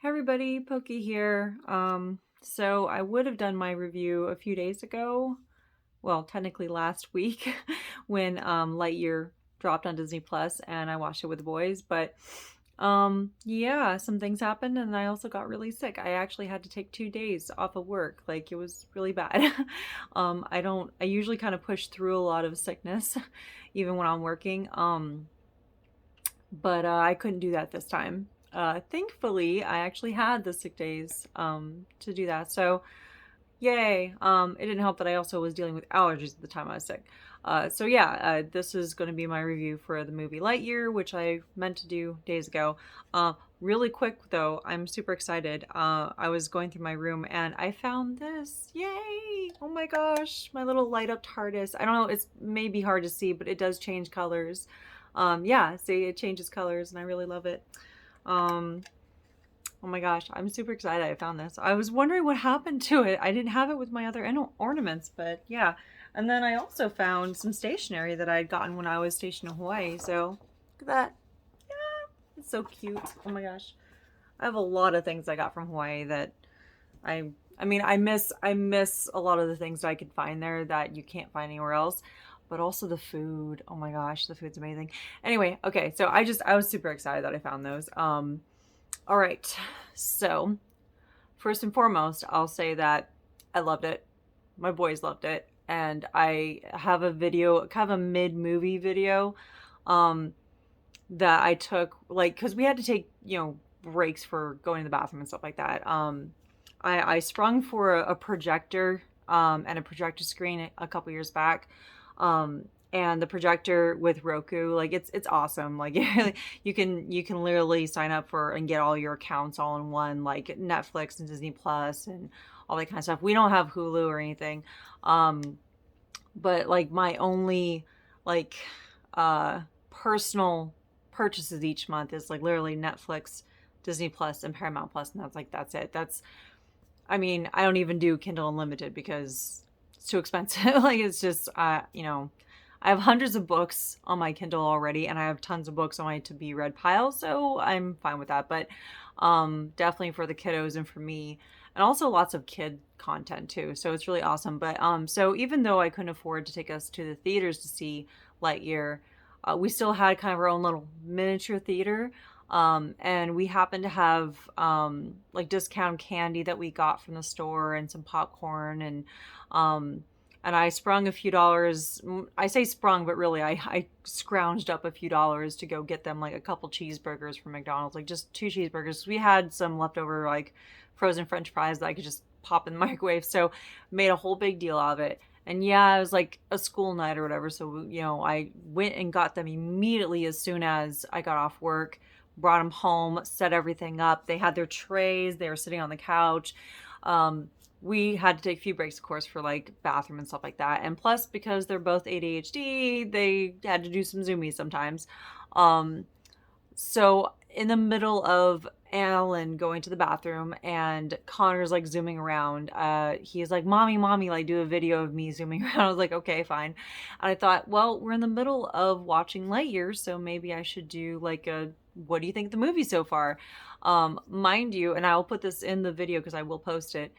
Hey everybody, Pokey here. So I would have done my review a few days ago, well, technically last week, when Lightyear dropped on Disney Plus and I watched it with the boys, but yeah, some things happened and I also got really sick. I actually had to take 2 days off of work. Like it was really bad. I usually kind of push through a lot of sickness even when I'm working. But I couldn't do that this time. Thankfully, I actually had the sick days to do that. So, yay. It didn't help that I also was dealing with allergies at the time I was sick. So, yeah, this is going to be my review for the movie Lightyear, which I meant to do days ago. Really quick, though, I'm super excited. I was going through my room and I found this. Yay! Oh my gosh, my little light up TARDIS. I don't know, it's maybe hard to see, but it does change colors. Yeah, see, it changes colors and I really love it. Um, oh my gosh, I'm super excited I found this. I was wondering what happened to it. I didn't have it with my other ornaments, but yeah. And then I also found some stationery that I'd gotten when I was stationed in Hawaii. So look at that. Yeah, it's so cute. Oh my gosh. I have a lot of things I got from Hawaii that I I mean, I miss a lot of the things that I could find there that you can't find anywhere else. But also the food. Oh my gosh, the food's amazing. Anyway, okay, so I was super excited that I found those. All right. So, first and foremost, I'll say that I loved it. My boys loved it. And I have a video, kind of a mid-movie video, um, that I took, like, because we had to take, breaks for going to the bathroom and stuff like that. I sprung for a projector and a projector screen a couple years back. Um, and the projector with Roku, like it's awesome. Like you can literally sign up for and get all your accounts all in one, like Netflix and Disney Plus and all that kind of stuff. We don't have Hulu or anything. But like my only like personal purchases each month is like literally Netflix, Disney Plus, and Paramount Plus, and that's it. I mean, I don't even do Kindle Unlimited because it's too expensive. Like it's just I have hundreds of books on my Kindle already, and I have tons of books on my to be read pile, so I'm fine with that. But definitely for the kiddos and for me, and also lots of kid content too. So it's really awesome. But so even though I couldn't afford to take us to the theaters to see Lightyear, we still had kind of our own little miniature theater. And we happened to have like discount candy that we got from the store and some popcorn um, and I sprung a few dollars. I say sprung, but really I scrounged up a few dollars to go get them like a couple cheeseburgers from McDonald's, like just two cheeseburgers. We had some leftover like frozen French fries that I could just pop in the microwave. So made a whole big deal out of it. And yeah, it was like a school night or whatever. So, I went and got them immediately as soon as I got off work, brought them home, set everything up. They had their trays, they were sitting on the couch. We had to take a few breaks, of course, for like bathroom and stuff like that. And plus, because they're both ADHD, they had to do some zoomies sometimes. Um, so in the middle of Alan going to the bathroom and Connor's like zooming around, he's like, "Mommy, mommy, like do a video of me zooming around." I was like, "Okay, fine." And I thought, well, we're in the middle of watching Lightyear, so maybe I should do like a what do you think of the movie so far? Mind you, and I'll put this in the video because I will post it,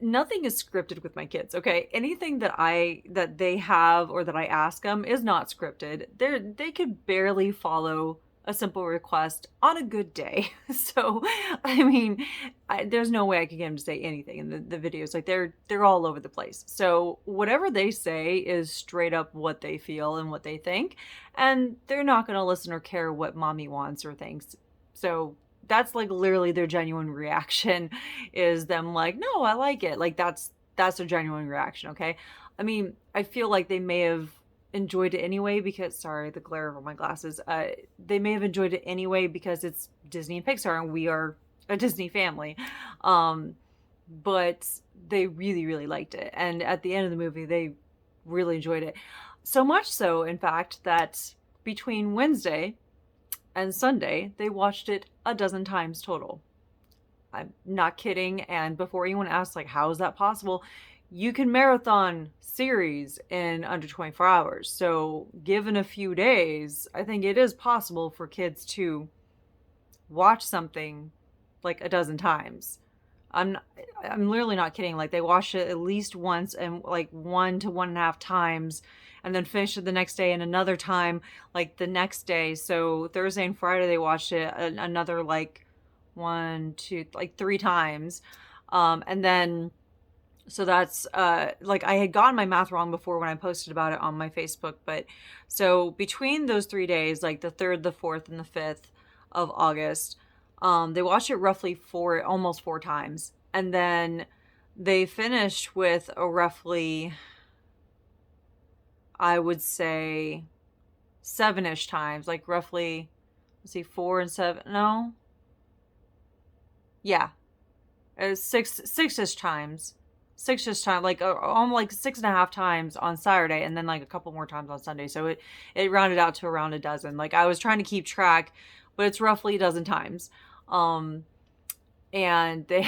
nothing is scripted with my kids. Okay, anything that they have or that I ask them is not scripted. They could barely follow a simple request on a good day. So I mean, there's no way I could get them to say anything in the videos. Like they're all over the place. So whatever they say is straight up what they feel and what they think, and they're not going to listen or care what mommy wants or thinks. So that's like literally their genuine reaction, is them like, "No, I like it." Like that's their genuine reaction. Okay, I mean, I feel like they may have enjoyed it anyway because, sorry, the glare over my glasses, they may have enjoyed it anyway because it's Disney and Pixar and we are a Disney family. um but they really really liked it, and at the end of the movie they really enjoyed it, so much so in fact that between Wednesday and Sunday, they watched it a dozen times total. I'm not kidding. And before anyone asks, like, how is that possible? You can marathon series in under 24 hours. So, given a few days, I think it is possible for kids to watch something like a dozen times. I'm I'm literally not kidding. Like they watched it at least once and like 1 to 1.5 times, and then finished it the next day and another time like the next day. So Thursday and Friday they watched it another like one, two, like 3 times, and then so that's like I had gotten my math wrong before when I posted about it on my Facebook, but so between those 3 days, like the 3rd, the 4th, and the 5th of August, they watched it roughly almost 4 times, and then they finished with a roughly, I would say, 7-ish times, like roughly, let's see, 4 and 7, no, yeah, 6-ish times. 6-ish time, like almost like 6.5 times on Saturday, and then like a couple more times on Sunday. So it rounded out to around a dozen. Like I was trying to keep track, but it's roughly a dozen times. And they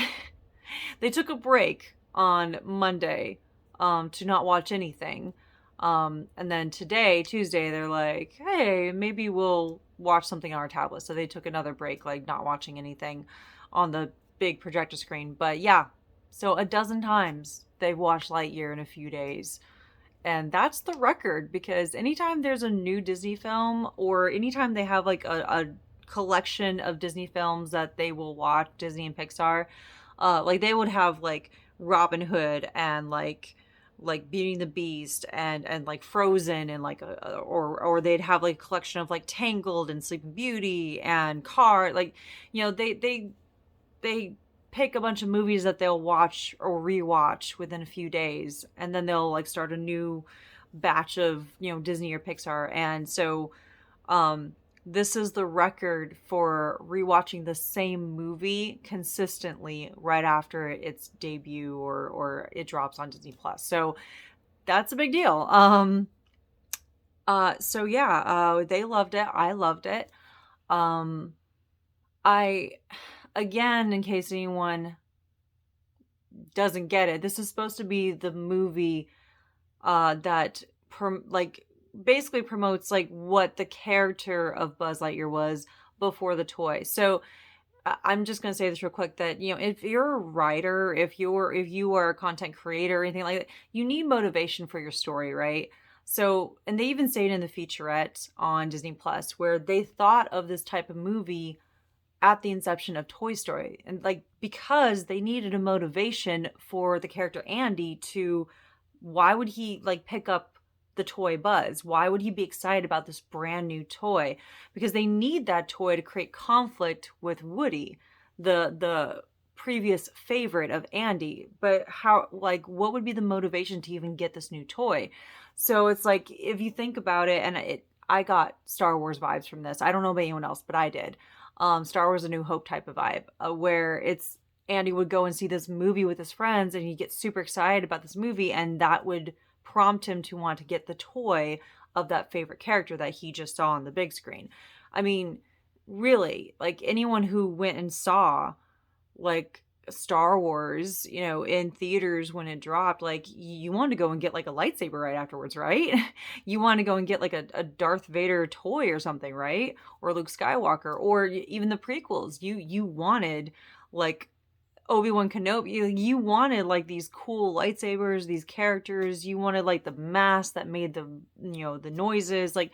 they took a break on Monday, to not watch anything. And then today, Tuesday, they're like, hey, maybe we'll watch something on our tablet. So they took another break, like not watching anything on the big projector screen. But yeah, so a dozen times they've watched Lightyear in a few days. And that's the record, because anytime there's a new Disney film, or anytime they have like a collection of Disney films that they will watch, Disney and Pixar, like they would have like Robin Hood and like Beauty and the Beast and like Frozen, and like or they'd have like a collection of like Tangled and Sleeping Beauty and Car, like, you know, they pick a bunch of movies that they'll watch or rewatch within a few days, and then they'll like start a new batch of, you know, Disney or Pixar. And so this is the record for rewatching the same movie consistently right after its debut, or it drops on Disney Plus. So that's a big deal. So yeah, they loved it. I loved it. I Again, in case anyone doesn't get it, this is supposed to be the movie that like basically promotes like what the character of Buzz Lightyear was before the toy. So I'm just gonna say this real quick, that, you know, if you're a writer, if you are a content creator or anything like that, you need motivation for your story, right? So, and they even say it in the featurette on Disney Plus, where they thought of this type of movie at the inception of Toy Story, and like because they needed a motivation for the character Andy to, why would he like pick up the toy Buzz? Why would he be excited about this brand new toy? Because they need that toy to create conflict with Woody, the previous favorite of Andy. But how, like, what would be the motivation to even get this new toy? So it's like, if you think about it, and I got Star Wars vibes from this. I don't know about anyone else, but I did. Star Wars: A New Hope type of vibe, where it's Andy would go and see this movie with his friends, and he'd get super excited about this movie, and that would prompt him to want to get the toy of that favorite character that he just saw on the big screen. I mean, really, like anyone who went and saw like Star Wars, you know, in theaters when it dropped, like you wanted to go and get like a lightsaber right afterwards, right? You want to go and get like a Darth Vader toy or something, right? Or Luke Skywalker, or even the prequels. You wanted like Obi-Wan Kenobi. You wanted like these cool lightsabers, these characters. You wanted like the mask that made the, you know, the noises. Like,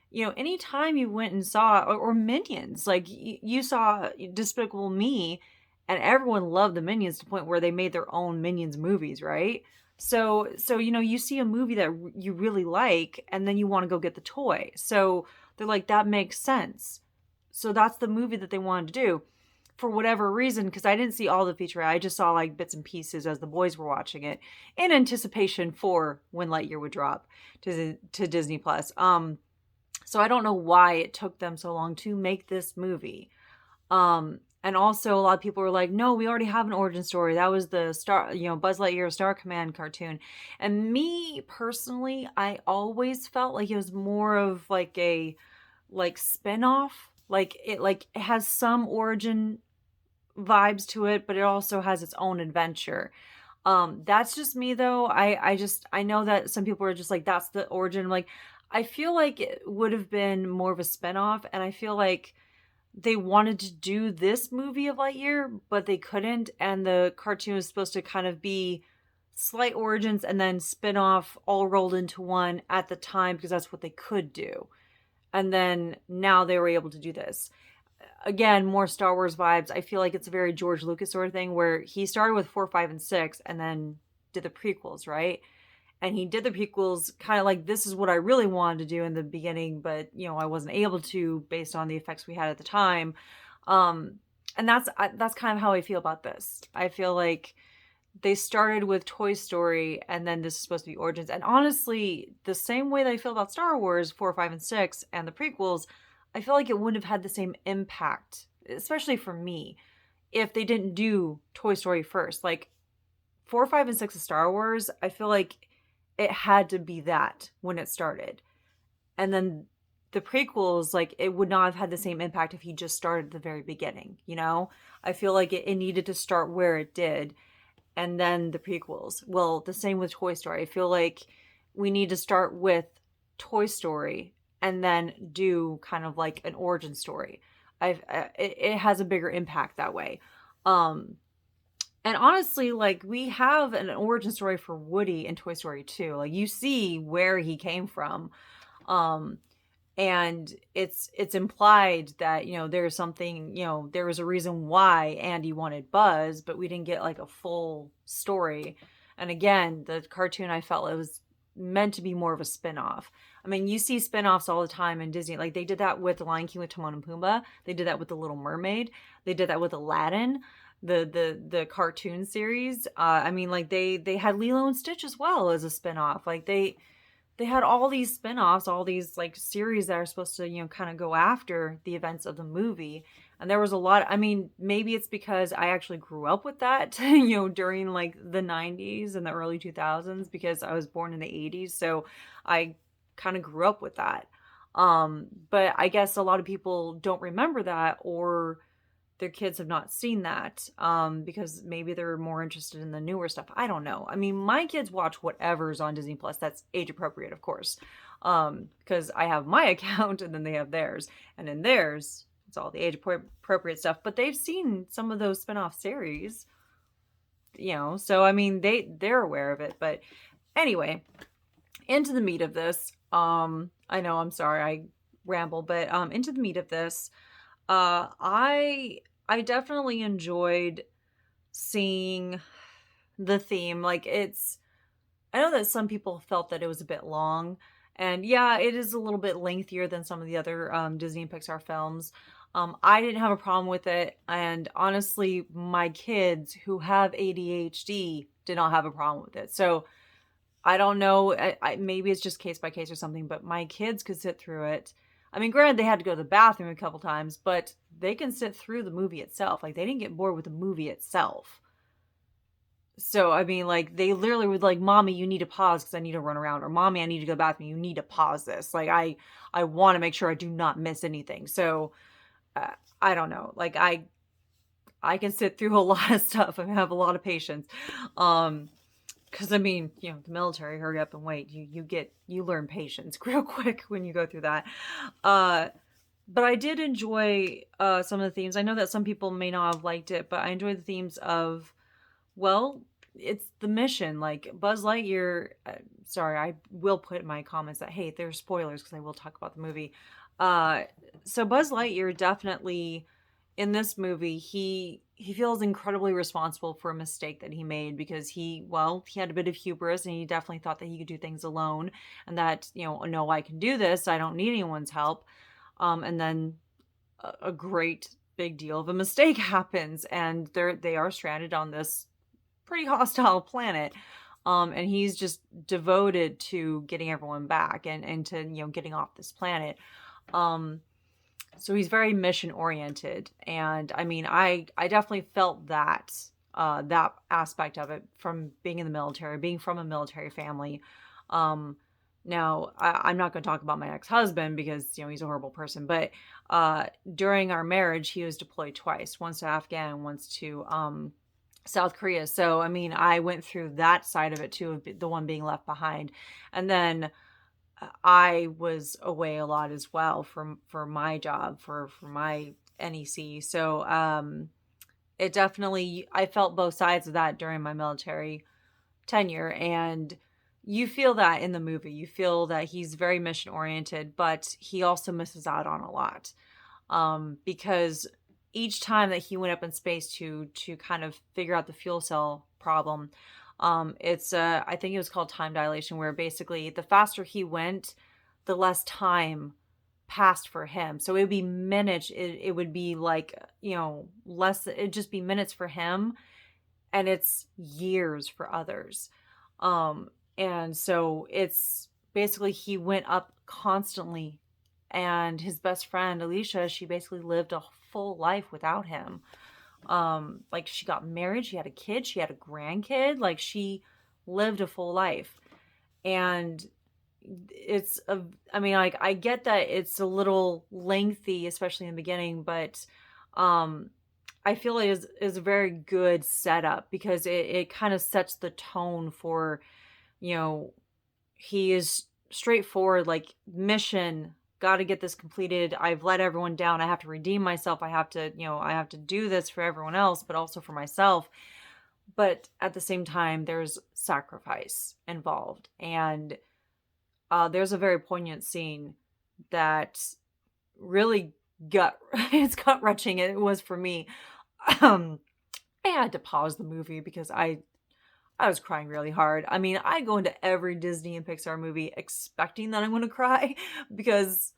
you know, anytime you went and saw, or Minions, like you saw Despicable Me, and everyone loved the Minions to the point where they made their own Minions movies, right? So you know, you see a movie that you really like, and then you want to go get the toy. So they're like, that makes sense. So that's the movie that they wanted to do. For whatever reason, because I didn't see all the featurette, I just saw like bits and pieces as the boys were watching it in anticipation for when Lightyear would drop to Disney Plus. So I don't know why it took them so long to make this movie. And also a lot of people were like, no, we already have an origin story. That was the Buzz Lightyear Star Command cartoon. And me personally, I always felt like it was more of like a spin-off. Like it has some origin vibes to it, but it also has its own adventure. That's just me though. I know that some people are just like, that's the origin. Like, I feel like it would have been more of a spinoff, and I feel like they wanted to do this movie of Lightyear, but they couldn't. And the cartoon was supposed to kind of be slight origins and then spin off all rolled into one at the time because that's what they could do. And then now they were able to do this. Again, more Star Wars vibes. I feel like it's a very George Lucas sort of thing where he started with 4, 5, and 6 and then did the prequels, right? And he did the prequels kind of like, this is what I really wanted to do in the beginning, but I wasn't able to based on the effects we had at the time. And that's kind of how I feel about this. I feel like they started with Toy Story and then this is supposed to be Origins. And honestly, the same way that I feel about Star Wars 4, 5, and 6 and the prequels, I feel like it wouldn't have had the same impact, especially for me, if they didn't do Toy Story first. Like 4, 5, and 6 of Star Wars, I feel like it had to be that when it started. And then the prequels, like, it would not have had the same impact if he just started at the very beginning, I feel like it needed to start where it did. And then the prequels. Well, the same with Toy Story. I feel like we need to start with Toy Story and then do kind of like an origin story. It has a bigger impact that way. And honestly, like, we have an origin story for Woody in Toy Story 2. Like, you see where he came from. And it's implied that, there's something, there was a reason why Andy wanted Buzz, but we didn't get like a full story. And again, the cartoon, I felt it was meant to be more of a spin-off. I mean, you see spin-offs all the time in Disney. Like, they did that with The Lion King with Timon and Pumbaa. They did that with The Little Mermaid. They did that with Aladdin, the cartoon series. I mean, like, they had Lilo and Stitch as well as a spin-off. Like, they had all these spin-offs, all these like series that are supposed to, kind of go after the events of the movie. And there was a lot, I mean, maybe it's because I actually grew up with that, during like the 90s and the early 2000s, because I was born in the 80s. So I kind of grew up with that. But I guess a lot of people don't remember that, or their kids have not seen that, because maybe they're more interested in the newer stuff. I don't know. I mean, my kids watch whatever's on Disney Plus. That's age appropriate, of course, because I have my account and then they have theirs, and in theirs it's all the age appropriate stuff. But they've seen some of those spin-off series, so I mean, they're aware of it. But anyway, into the meat of this. I know, I'm sorry I ramble, but into the meat of this. I definitely enjoyed seeing the theme. Like, I know that some people felt that it was a bit long, and yeah, it is a little bit lengthier than some of the other Disney and Pixar films. I didn't have a problem with it, and honestly, my kids who have ADHD did not have a problem with it. So I don't know, maybe it's just case by case or something, but my kids could sit through it. I mean, granted, they had to go to the bathroom a couple times, but they can sit through the movie itself. Like, they didn't get bored with the movie itself. So, I mean, like, they literally were like, Mommy, you need to pause because I need to run around. Or, Mommy, I need to go to the bathroom. You need to pause this. Like, I want to make sure I do not miss anything. So, I don't know. Like, I can sit through a lot of stuff. I have a lot of patience. Because, I mean, the military, hurry up and wait. You learn patience real quick when you go through that. But I did enjoy some of the themes. I know that some people may not have liked it, but I enjoyed the themes of, well, it's the mission. Like, Buzz Lightyear, sorry, I will put in my comments that, hey, there's spoilers because I will talk about the movie. So Buzz Lightyear definitely, in this movie, he feels incredibly responsible for a mistake that he made, because he had a bit of hubris, and he definitely thought that he could do things alone, and that, no, I can do this. I don't need anyone's help. And then a great big deal of a mistake happens, and they are stranded on this pretty hostile planet. And he's just devoted to getting everyone back and to, getting off this planet. So he's very mission oriented. And I mean, I definitely felt that aspect of it from being in the military, being from a military family. Now, I'm not going to talk about my ex-husband because, he's a horrible person. But during our marriage, he was deployed twice, once to Afghan and once to South Korea. So, I mean, I went through that side of it too, of the one being left behind. And then I was away a lot as well for my job, for my NEC. So it definitely, I felt both sides of that during my military tenure, and you feel that in the movie. You feel that he's very mission oriented, but he also misses out on a lot, because each time that he went up in space to kind of figure out the fuel cell problem, it's I think it was called time dilation, where basically the faster he went, the less time passed for him. So it would be minutes. It would be like, less. It'd just be minutes for him, and it's years for others. And so it's basically he went up constantly, and his best friend Aliesha, she basically lived a full life without him. Like, she got married, she had a kid, she had a grandkid, like she lived a full life. And it's a, I mean, like, I get that it's a little lengthy, especially in the beginning, but I feel it is a very good setup, because it kind of sets the tone for, you know, he is straightforward, like, mission, got to get this completed. I've let everyone down. I have to redeem myself. I have to, I have to do this for everyone else, but also for myself. But at the same time, there's sacrifice involved. And there's a very poignant scene that really it's gut wrenching. It was for me. I had to pause the movie because I was crying really hard. I mean, I go into every Disney and Pixar movie expecting that I'm going to cry, because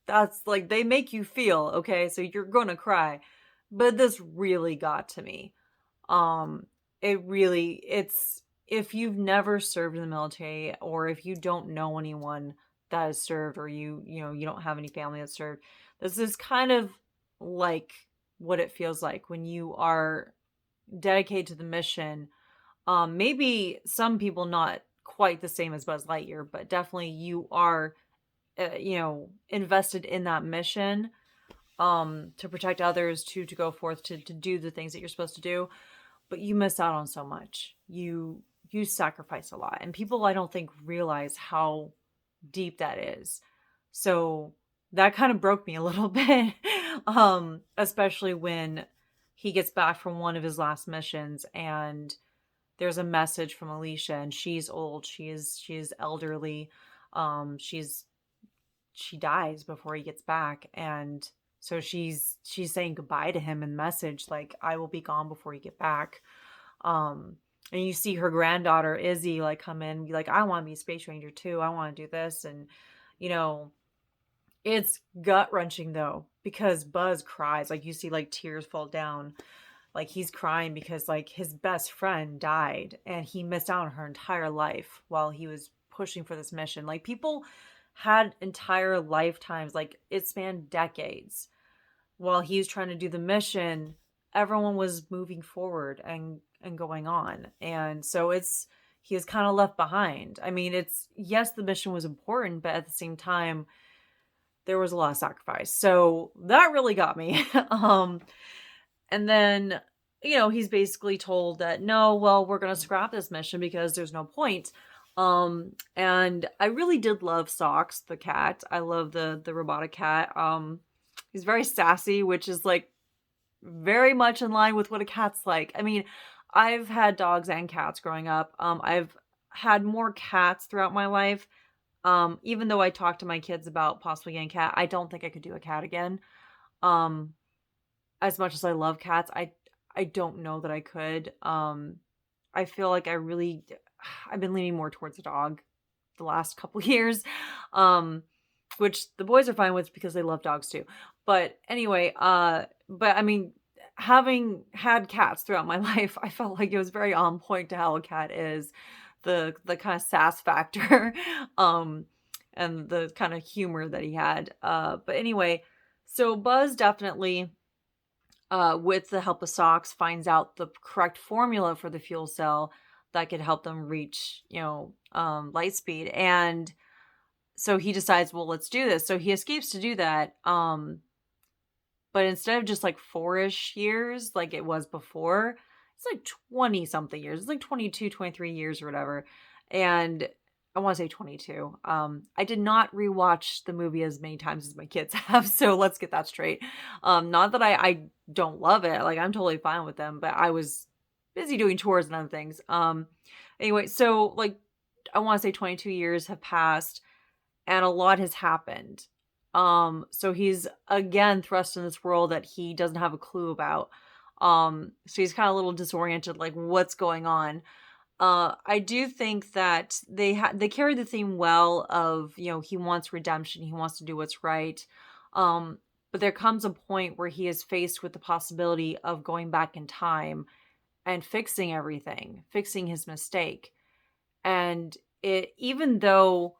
that's like, they make you feel, okay? So you're going to cry. But this really got to me. It's, if you've never served in the military, or if you don't know anyone that has served, or you don't have any family that served, this is kind of like what it feels like when you are dedicated to the mission. Maybe some people not quite the same as Buzz Lightyear, but definitely you are, invested in that mission, to protect others, to go forth, to do the things that you're supposed to do. But you miss out on so much. You sacrifice a lot, and people, I don't think, realize how deep that is. So that kind of broke me a little bit, especially when he gets back from one of his last missions, and there's a message from Aliesha, and she's old. She is elderly. She dies before he gets back, and so she's saying goodbye to him in message, like, I will be gone before you get back. And you see her granddaughter Izzy, like, come in and be like, I want to be a space ranger too. I want to do this. And it's gut wrenching though, because Buzz cries. Like, you see, like, tears fall down. Like, he's crying because, like, his best friend died, and he missed out on her entire life while he was pushing for this mission. Like, people had entire lifetimes, like, it spanned decades. While he was trying to do the mission, everyone was moving forward and going on. And so he was kind of left behind. I mean, yes, the mission was important, but at the same time, there was a lot of sacrifice. So that really got me. And then, he's basically told that, no, well, we're going to scrap this mission because there's no point. And I really did love Socks, the cat. I love the robotic cat. He's very sassy, which is, like, very much in line with what a cat's like. I mean, I've had dogs and cats growing up. I've had more cats throughout my life. Even though I talked to my kids about possibly getting a cat, I don't think I could do a cat again. As much as I love cats, I don't know that I could. I feel like I've been leaning more towards a dog the last couple years, which the boys are fine with because they love dogs too. But anyway, but I mean, having had cats throughout my life, I felt like it was very on point to how a cat is, the kind of sass factor, and the kind of humor that he had. But anyway, so Buzz definitely, with the help of Socks, finds out the correct formula for the fuel cell that could help them reach, light speed. And so he decides, well, let's do this. So he escapes to do that. But instead of just like 4-ish years, like it was before, it's like 20 something years. It's like 22, 23 years or whatever. And I want to say 22. I did not rewatch the movie as many times as my kids have, so let's get that straight. Not that I don't love it, like I'm totally fine with them, but I was busy doing chores and other things. Anyway, so like I want to say 22 years have passed and a lot has happened. So he's again thrust in this world that he doesn't have a clue about. So he's kind of a little disoriented, like what's going on. I do think that they carry the theme well of, he wants redemption, he wants to do what's right. But there comes a point where he is faced with the possibility of going back in time and fixing everything, fixing his mistake. And even though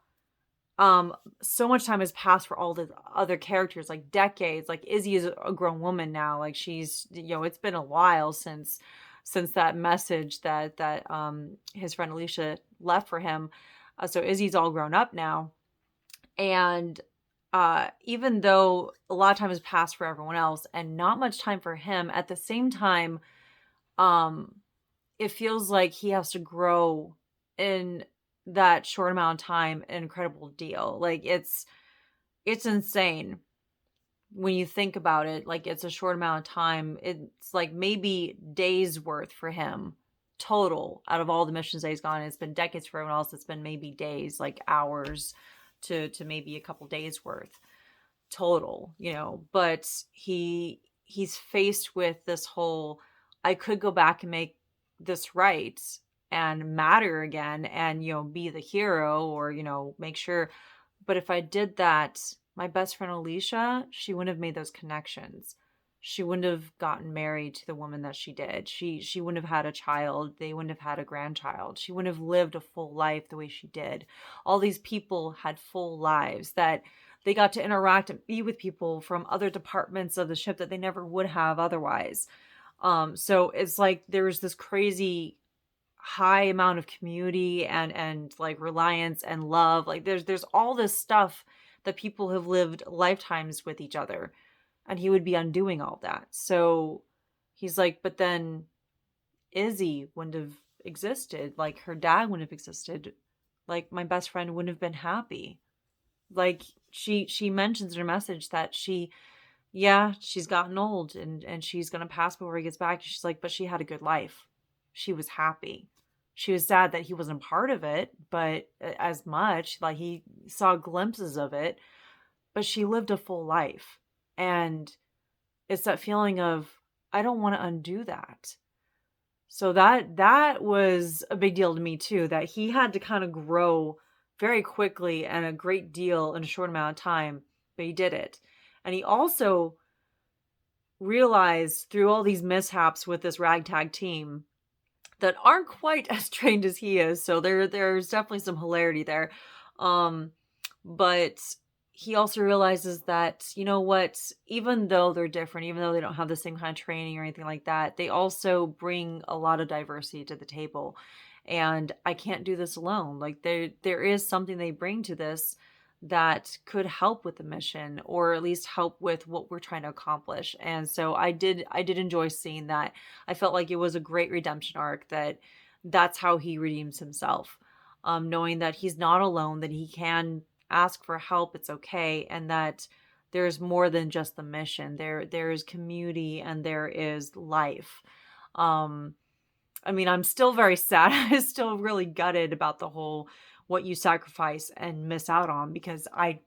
so much time has passed for all the other characters, like decades, like Izzy is a grown woman now, like she's, it's been a while since that message that his friend Aliesha left for him. So Izzy's all grown up now, and even though a lot of time has passed for everyone else and not much time for him, at the same time, um it feels like he has to grow in that short amount of time, an incredible deal. Like it's insane when you think about it. Like it's a short amount of time. It's like maybe days worth for him total out of all the missions that he's gone. It's been decades for everyone else. It's been maybe days, like hours to maybe a couple days worth total, but he's faced with this whole, I could go back and make this right and matter again and, be the hero or, make sure. But if I did that, my best friend Aliesha, she wouldn't have made those connections. She wouldn't have gotten married to the woman that she did. She wouldn't have had a child. They wouldn't have had a grandchild. She wouldn't have lived a full life the way she did. All these people had full lives that they got to interact and be with people from other departments of the ship that they never would have otherwise. So it's like there's this crazy high amount of community and like reliance and love. Like there's all this stuff that people have lived lifetimes with each other, and he would be undoing all that. So he's like, but then Izzy wouldn't have existed. Like her dad wouldn't have existed. Like my best friend wouldn't have been happy. Like she mentions in her message that she's gotten old and she's gonna pass before he gets back. She's like, but she had a good life. She was happy. She was sad that he wasn't part of it, but as much, like he saw glimpses of it, but she lived a full life. And it's that feeling of, I don't want to undo that. So that was a big deal to me too, that he had to kind of grow very quickly and a great deal in a short amount of time, but he did it. And he also realized through all these mishaps with this ragtag team that aren't quite as trained as he is. So there's definitely some hilarity there. But he also realizes that, you know what, even though they're different, even though they don't have the same kind of training or anything like that, they also bring a lot of diversity to the table. And I can't do this alone. Like there is something they bring to this that could help with the mission, or at least help with what we're trying to accomplish. And so I did enjoy seeing that. I felt like it was a great redemption arc, that's how he redeems himself. Knowing that he's not alone, that he can ask for help, it's okay, and that there's more than just the mission. There is community and there is life. I mean, I'm still very sad. I'm still really gutted about the whole what you sacrifice and miss out on, because I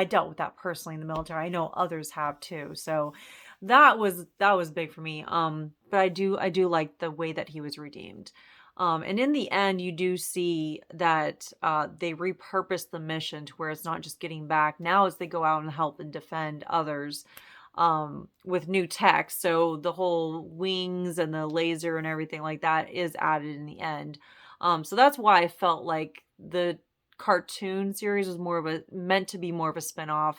dealt with that personally in the military. I know others have too. So that was big for me. But I do like the way that he was redeemed. And in the end, you do see that they repurpose the mission to where it's not just getting back. Now as they go out and help and defend others with new tech. So the whole wings and the laser and everything like that is added in the end. So that's why I felt like the cartoon series was meant to be more of a spinoff,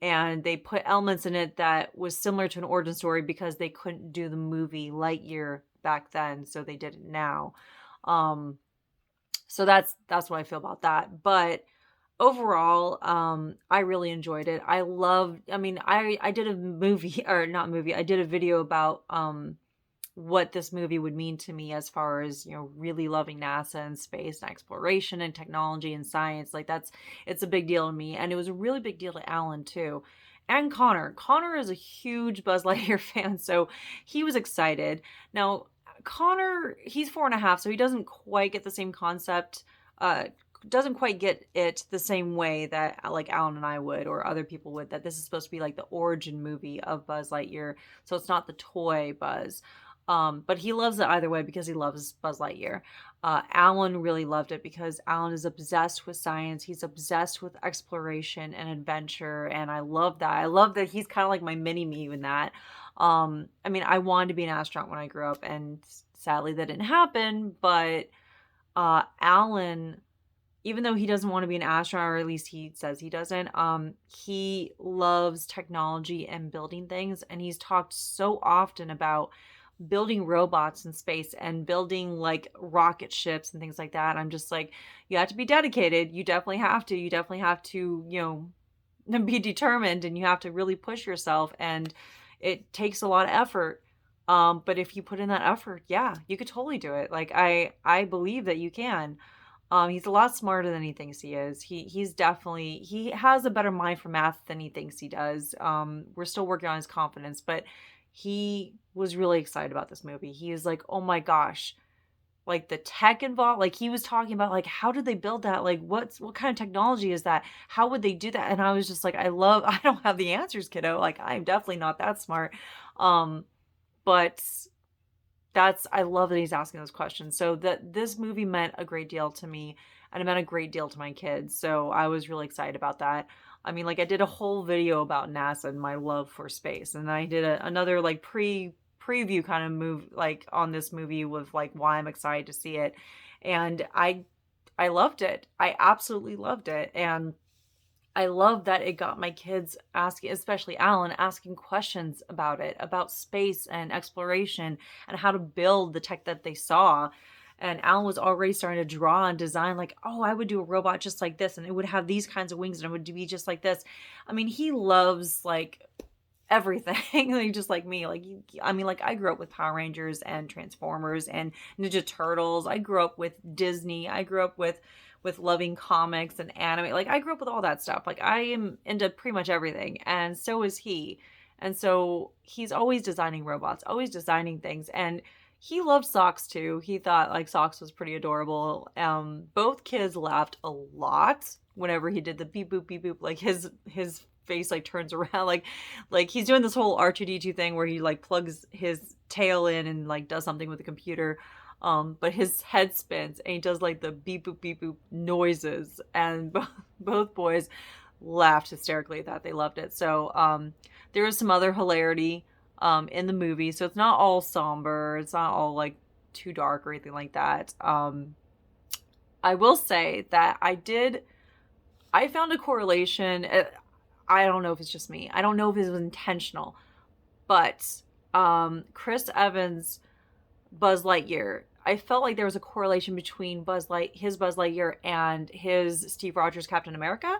and they put elements in it that was similar to an origin story because they couldn't do the movie Lightyear back then, so they did it now. So that's what I feel about that. But overall, I really enjoyed it. I did a movie, or not movie, I did a video about what this movie would mean to me as far as, really loving NASA and space and exploration and technology and science. Like it's a big deal to me. And it was a really big deal to Alan too. And Connor. Connor is a huge Buzz Lightyear fan, so he was excited. Now, Connor, he's 4.5, so he doesn't quite get the same concept, doesn't quite get it the same way that like Alan and I would, or other people would, that this is supposed to be like the origin movie of Buzz Lightyear. So it's not the toy Buzz. But he loves it either way because he loves Buzz Lightyear. Alan really loved it because Alan is obsessed with science. He's obsessed with exploration and adventure. And I love that. I love that he's kind of like my mini me in that. I mean, I wanted to be an astronaut when I grew up, and sadly that didn't happen. But Alan, even though he doesn't want to be an astronaut, or at least he says he doesn't, he loves technology and building things. And he's talked so often about building robots in space and building like rocket ships and things like that. I'm just like, you have to be dedicated. You definitely have to. You definitely have to, be determined, and you have to really push yourself. And it takes a lot of effort. But if you put in that effort, yeah, you could totally do it. Like I believe that you can. He's a lot smarter than he thinks he is. He has a better mind for math than he thinks he does. We're still working on his confidence, but he was really excited about this movie. He was like, oh my gosh, like the tech involved, like he was talking about like, how did they build that? Like what kind of technology is that? How would they do that? And I was just like, I don't have the answers, kiddo. Like I'm definitely not that smart. But I love that he's asking those questions. So this movie meant a great deal to me, and it meant a great deal to my kids. So I was really excited about that. I mean, like I did a whole video about NASA and my love for space. And I did another like preview kind of move like on this movie with like why I'm excited to see it. And I loved it. I absolutely loved it. And I love that it got my kids asking, especially Alan, asking questions about it, about space and exploration and how to build the tech that they saw. And Alan was already starting to draw and design like, oh, I would do a robot just like this, and it would have these kinds of wings, and it would be just like this. I mean, he loves like everything, like just like me. Like, I grew up with Power Rangers and Transformers and Ninja Turtles. I grew up with Disney. I grew up with loving comics and anime. Like I grew up with all that stuff. Like I am into pretty much everything, and so is he. And so he's always designing robots, always designing things. And he loved socks too. He thought like socks was pretty adorable. Both kids laughed a lot whenever he did the beep boop beep boop. Like his face like turns around, like he's doing this whole R2D2 thing where he like plugs his tail in and like does something with the computer. But his head spins and he does like the beep boop noises, and both boys laughed hysterically at that. They loved it. So there was some other hilarity in the movie. So it's not all somber. It's not all like too dark or anything like that. I will say that I found a correlation. I don't know if it's just me. I don't know if it was intentional, but Chris Evans' Buzz Lightyear, I felt like there was a correlation between his Buzz Lightyear and his Steve Rogers Captain America.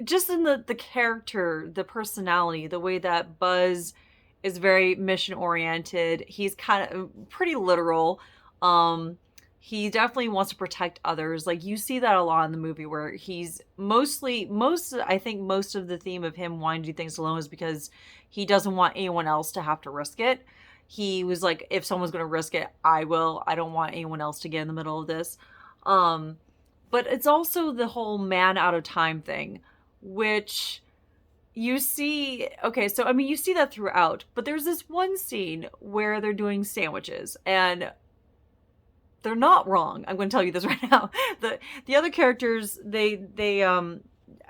Just in the character, the personality, the way that Buzz is very mission oriented. He's kind of pretty literal. He definitely wants to protect others. Like you see that a lot in the movie where he's I think most of the theme of him wanting to do things alone is because he doesn't want anyone else to have to risk it. He was like, if someone's going to risk it, I will. I don't want anyone else to get in the middle of this. But it's also the whole man out of time thing, which you see. Okay, so I mean, you see that throughout, but there's this one scene where they're doing sandwiches, and they're not wrong. I'm going to tell you this right now. The other characters, they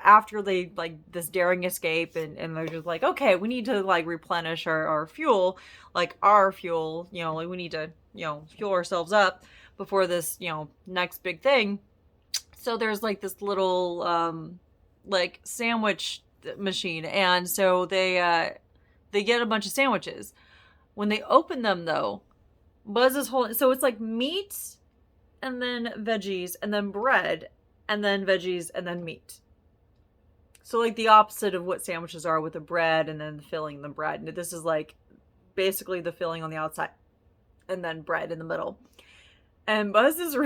after they like this daring escape and they're just like, okay, we need to like replenish our fuel, like our fuel, like we need to, fuel ourselves up before this, next big thing. So there's like this little like sandwich machine, and so they get a bunch of sandwiches. When they open them though, Buzz is holding, so it's like meat and then veggies and then bread and then veggies and then meat. So like the opposite of what sandwiches are, with the bread and then filling the bread. And this is like basically the filling on the outside, and then bread in the middle. And Buzz's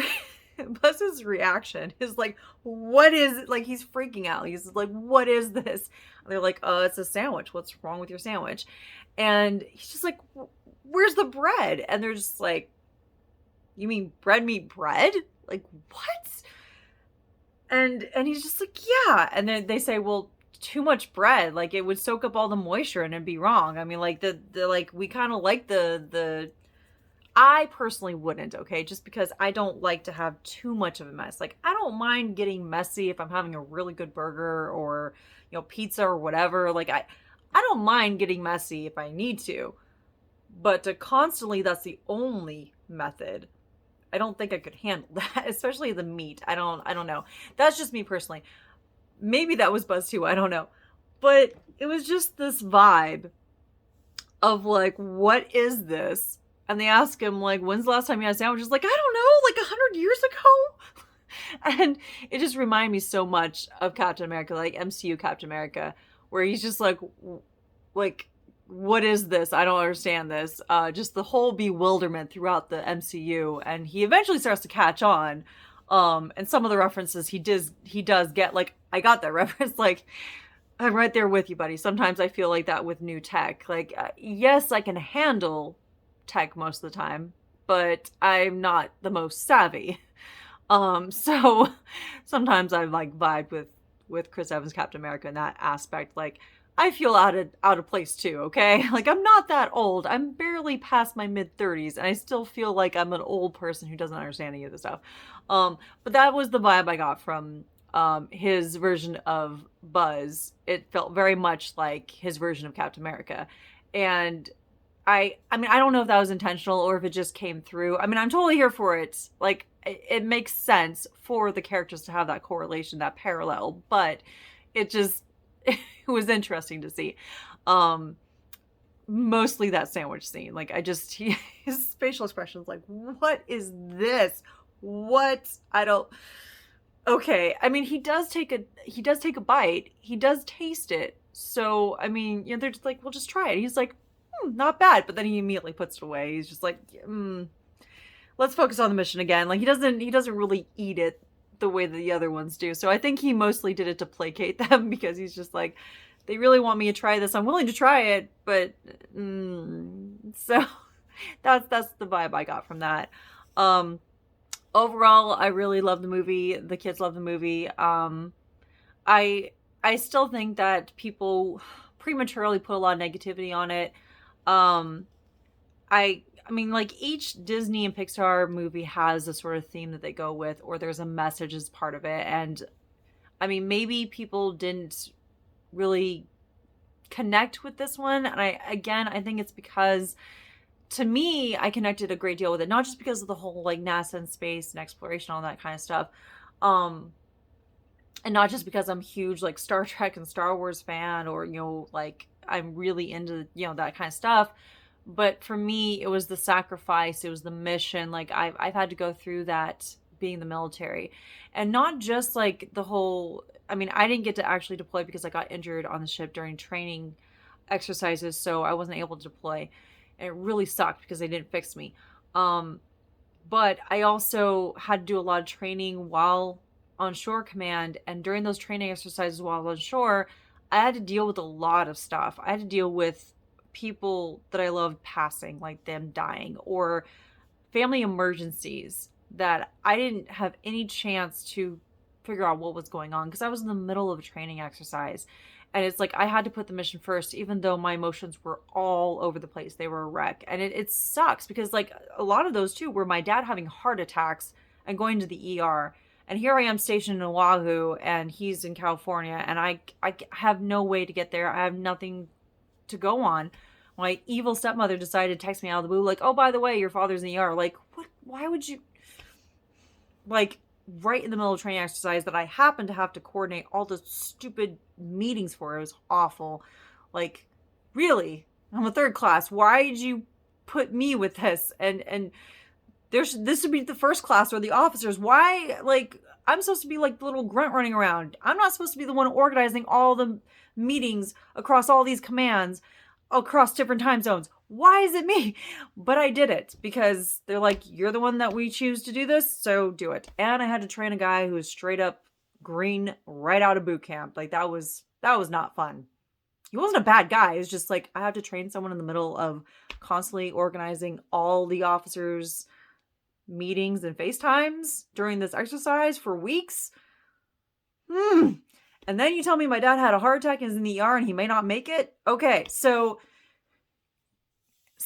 reaction is like, what is it? Like, he's freaking out. He's like, what is this? And they're like, it's a sandwich. What's wrong with your sandwich? And he's just like, where's the bread? And they're just like, you mean bread meat bread? Like, what? And he's just like, yeah. And then they say, well, too much bread, like it would soak up all the moisture and it'd be wrong. I mean, like the like we kind of like the I personally wouldn't, okay? Just because I don't like to have too much of a mess. Like, I don't mind getting messy if I'm having a really good burger or, pizza or whatever. Like, I don't mind getting messy if I need to. But to constantly, that's the only method. I don't think I could handle that, especially the meat. I don't know. That's just me personally. Maybe that was Buzz too, I don't know. But it was just this vibe of like, what is this? And they ask him, like, when's the last time you had a sandwich? He's like, I don't know, like 100 years ago. And it just reminded me so much of Captain America, like MCU Captain America, where he's just like, what is this? I don't understand this. Just the whole bewilderment throughout the MCU. And he eventually starts to catch on. And some of the references he does get, like, I got that reference, like, I'm right there with you, buddy. Sometimes I feel like that with new tech. Like, yes, I can handle tech most of the time, but I'm not the most savvy. So sometimes I like vibe with Chris Evans Captain America in that aspect. Like, I feel out of place too, okay? Like, I'm not that old. I'm barely past my mid-30s, and I still feel like I'm an old person who doesn't understand any of this stuff. But that was the vibe I got from his version of Buzz. It felt very much like his version of Captain America. And I mean, I don't know if that was intentional or if it just came through. I mean, I'm totally here for it. Like, it makes sense for the characters to have that correlation, that parallel, but it just, it was interesting to see. Mostly that sandwich scene. Like, his facial expressions, like, what is this? What? Okay. I mean, he does take a bite. He does taste it. So, I mean, they're just like, well, just try it. He's like, not bad. But then he immediately puts it away. He's just like, let's focus on the mission again. Like, he doesn't really eat it the way that the other ones do. So I think he mostly did it to placate them, because he's just like, they really want me to try this. I'm willing to try it, but so that's the vibe I got from that. Overall, I really love the movie. The kids love the movie. I still think that people prematurely put a lot of negativity on it. I mean, like, each Disney and Pixar movie has a sort of theme that they go with, or there's a message as part of it. And I mean, maybe people didn't really connect with this one. And I think it's because, to me, I connected a great deal with it, not just because of the whole, like, NASA and space and exploration, all that kind of stuff. And not just because I'm huge, like, Star Trek and Star Wars fan, or, like, I'm really into, that kind of stuff. But for me, it was the sacrifice. It was the mission. Like, I've had to go through that being the military, and not just like the whole, I mean, I didn't get to actually deploy because I got injured on the ship during training exercises. So I wasn't able to deploy, and it really sucked because they didn't fix me. But I also had to do a lot of training while on shore command. And during those training exercises while on shore, I had to deal with a lot of stuff. I had to deal with people that I loved passing, like them dying, or family emergencies that I didn't have any chance to figure out what was going on because I was in the middle of a training exercise. And it's like, I had to put the mission first, even though my emotions were all over the place. They were a wreck. And it sucks because, like, a lot of those too were my dad having heart attacks and going to the ER. And here I am stationed in Oahu, and he's in California, and I have no way to get there. I have nothing to go on. My evil stepmother decided to text me out of the blue, like, oh, by the way, your father's in the ER. Like, what? Why would you? Like, right in the middle of training exercise that I happened to have to coordinate all the stupid meetings for. It was awful. Like, really? I'm a third class. Why did you put me with this? And this would be the first class or the officers. Why? Like, I'm supposed to be like the little grunt running around. I'm not supposed to be the one organizing all the meetings across all these commands across different time zones. why is it me? But I did it because they're like, you're the one that we choose to do this, so do it. And I had to train a guy who was straight up green right out of boot camp. Like that was not fun. He wasn't a bad guy. It was just like I have to train someone in the middle of constantly organizing all the officers' meetings and FaceTimes during this exercise for weeks. And then you tell me my dad had a heart attack and is in the ER and he may not make it. Okay, so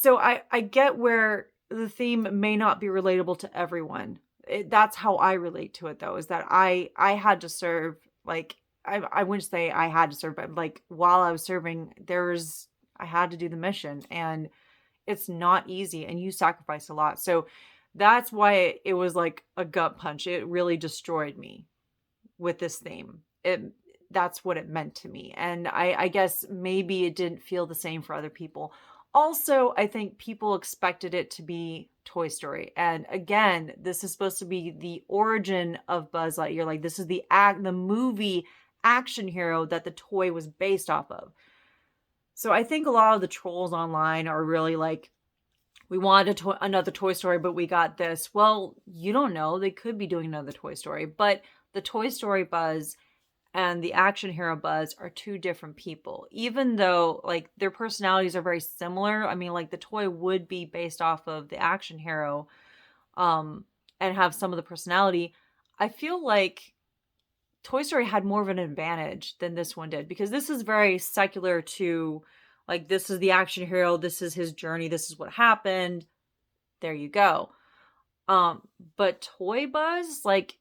I get where the theme may not be relatable to everyone. That's how I relate to it though, is that I had to serve, like I wouldn't say I had to serve, but like while I was serving, I had to do the mission, and it's not easy and you sacrifice a lot. So that's why it was like a gut punch. It really destroyed me with this theme. That's what it meant to me. And I guess maybe it didn't feel the same for other people. Also, I think people expected it to be Toy Story. And again, this is supposed to be the origin of Buzz Lightyear. Like this is the movie action hero that the toy was based off of. So I think a lot of the trolls online are really like, we wanted another Toy Story, but we got this. Well, you don't know. They could be doing another Toy Story. But the Toy Story Buzz and the action hero Buzz are two different people. Even though, like, their personalities are very similar. I mean, like, the toy would be based off of the action hero, and have some of the personality. I feel like Toy Story had more of an advantage than this one did, because this is very secular to, like, this is the action hero, this is his journey, this is what happened, there you go. But Toy Buzz, like,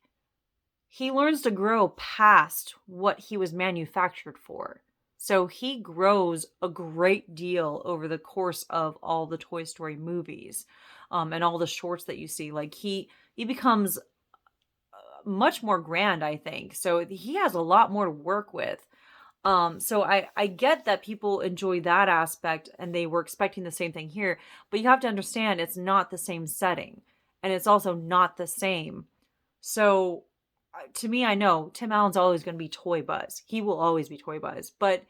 he learns to grow past what he was manufactured for. So he grows a great deal over the course of all the Toy Story movies, and all the shorts that you see. Like he becomes much more grand, I think. So he has a lot more to work with. So I get that people enjoy that aspect and they were expecting the same thing here, but you have to understand it's not the same setting, and it's also not the same. So to me, I know Tim Allen's always going to be Toy Buzz. He will always be Toy Buzz, but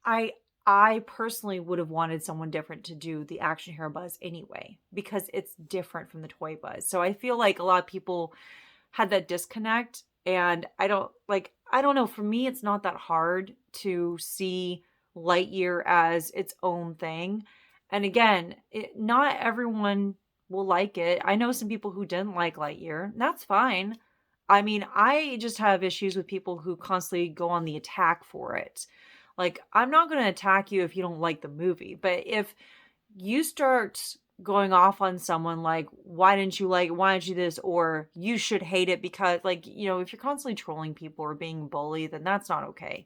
I I personally would have wanted someone different to do the action hero Buzz anyway, because it's different from the toy Buzz. So I feel like a lot of people had that disconnect, and I don't know, for me it's not that hard to see Lightyear as its own thing. And again, not everyone will like it. I know some people who didn't like Lightyear, and that's fine. I mean, I just have issues with people who constantly go on the attack for it. Like, I'm not going to attack you if you don't like the movie, but if you start going off on someone like, why didn't you like, why didn't you this, or you should hate it because, like, you know, if you're constantly trolling people or being bullied, then that's not okay.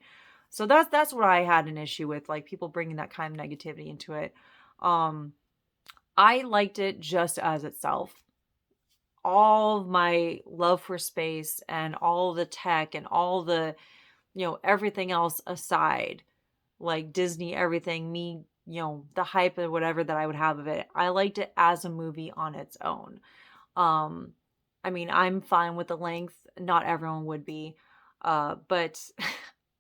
So that's what I had an issue with, like people bringing that kind of negativity into it. Um, I liked it just as itself. All of my love for space and all the tech and all the, you know, everything else aside, like Disney, everything, me, you know, the hype and whatever that I would have of it, I liked it as a movie on its own. Um, I mean, I'm fine with the length. Not everyone would be. But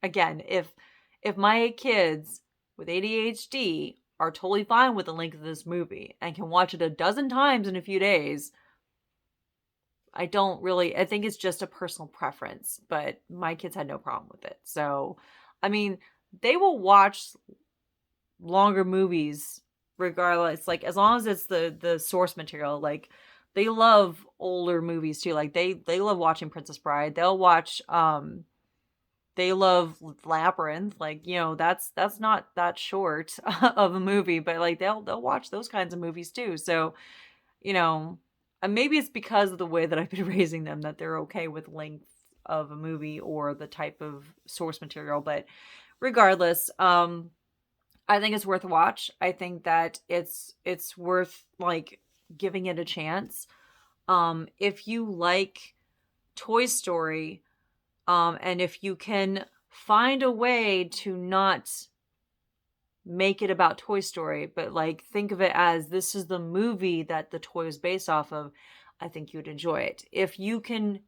again, if my kids with ADHD are totally fine with the length of this movie and can watch it a dozen times in a few days, I think it's just a personal preference, but my kids had no problem with it. So, I mean, they will watch longer movies regardless, like as long as it's the source material. Like they love older movies too. Like they love watching Princess Bride. They'll watch they love Labyrinth. Like, you know, that's not that short of a movie, but like they'll watch those kinds of movies too. So, you know, and maybe it's because of the way that I've been raising them that they're okay with length of a movie or the type of source material. But regardless, I think it's worth a watch. I think that it's worth like giving it a chance. If you like Toy Story, and if you can find a way to not make it about Toy Story, but like think of it as this is the movie that the toy is based off of, I think you'd enjoy it. If you can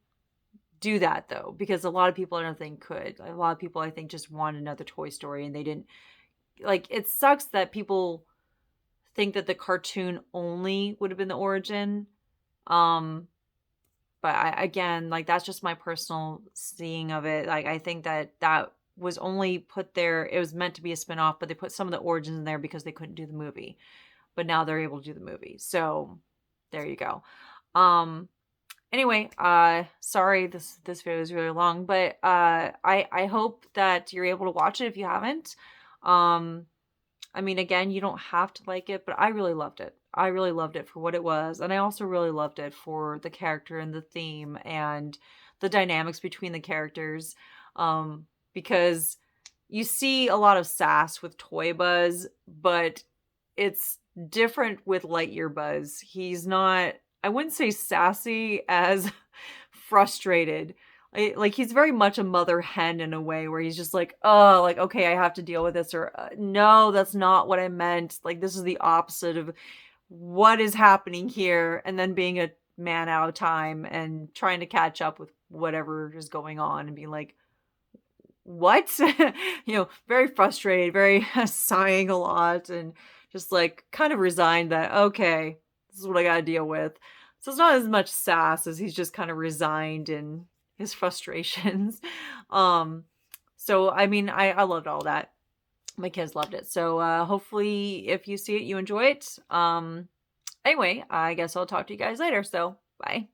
do that though, because a lot of people I don't think could. A lot of people I think just want another Toy Story and they didn't, like, it sucks that people think that the cartoon only would have been the origin. Um, but again, like, that's just my personal seeing of it. Like, I think that that was only put there. It was meant to be a spinoff, but they put some of the origins in there because they couldn't do the movie. But now they're able to do the movie. So there you go. Anyway, sorry this video is really long, but I hope that you're able to watch it if you haven't. I mean, again, you don't have to like it, but I really loved it. I really loved it for what it was, and I also really loved it for the character and the theme and the dynamics between the characters. Because you see a lot of sass with Toy Buzz, but it's different with Lightyear Buzz. He's not, I wouldn't say sassy as frustrated. Like, he's very much a mother hen in a way where he's just like, oh, like, okay, I have to deal with this, or no, that's not what I meant. Like, this is the opposite of what is happening here. And then being a man out of time and trying to catch up with whatever is going on and being like, what? Very frustrated, very sighing a lot, and just like kind of resigned that, okay, this is what I gotta deal with. So it's not as much sass as he's just kind of resigned in his frustrations. um, so I mean, I loved all that. My kids loved it. So hopefully if you see it, you enjoy it. Anyway, I guess I'll talk to you guys later. So bye.